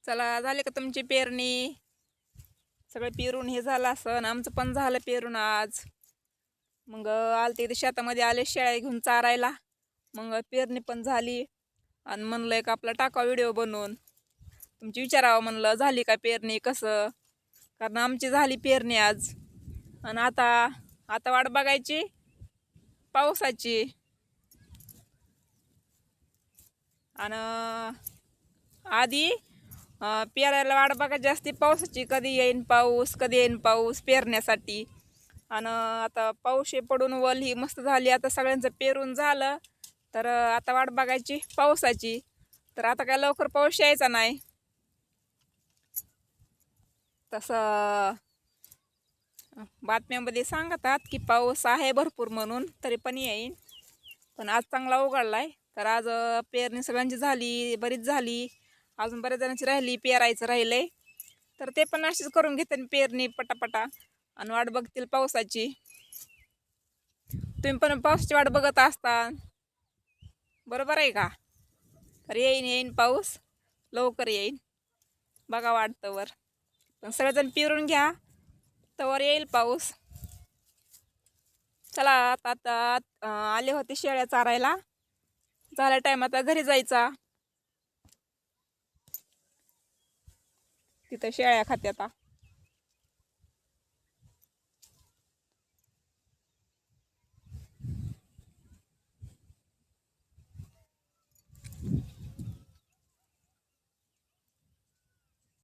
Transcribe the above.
चला, झाले का तुमची पेरणी? सगळं पेरून हे झालं असं. आमचं पण झालं पेरून आज. मग आलते इथे शेतामध्ये, आले शेळ्या घेऊन चारायला. मग पेरणी पण झाली आणि म्हणलं एक आपला टाकावा व्हिडिओ बनवून तुमची विचारावं म्हणलं, झाली का पेरणी कसं. कारण आमची झाली पेरणी आज. आणि आता आता वाट बघायची पावसाची. आणि आधी पेरायला वाट बघायची जास्ती पावसाची, कधी येईन पाऊस कधी येईन पाऊस पेरण्यासाठी. आणि आता पाऊस पडून वल ही मस्त झाली. आता सगळ्यांचं पेरून झालं, तर आता वाट बघायची पावसाची. तर आता काय लवकर पाऊस यायचा नाही. तसं बातम्यामध्ये सांगतात की पाऊस आहे भरपूर म्हणून, तरी पण येईन. पण आज चांगला उघडलाय. तर आज पेरणी सगळ्यांची झाली, बरीच झाली. अजून बऱ्याच जणांची राहिली, पेरायचं राहिलंय. तर ते पण अशीच करून घेते पेरणी पटापटा आणि वाट बघतील पावसाची. तुम्ही पण पावसाची वाट बघत असता, बरोबर आहे का? तर येईन येईन पाऊस, लवकर येईन. बघा वाटतंवर. पण सगळेजण पेरून घ्या, तवर येईल पाऊस. चला, आता आले होते शेळ्या चारायला. झाला टाइम, आता घरी जायचा. तिथं शेळ्या खात्यात.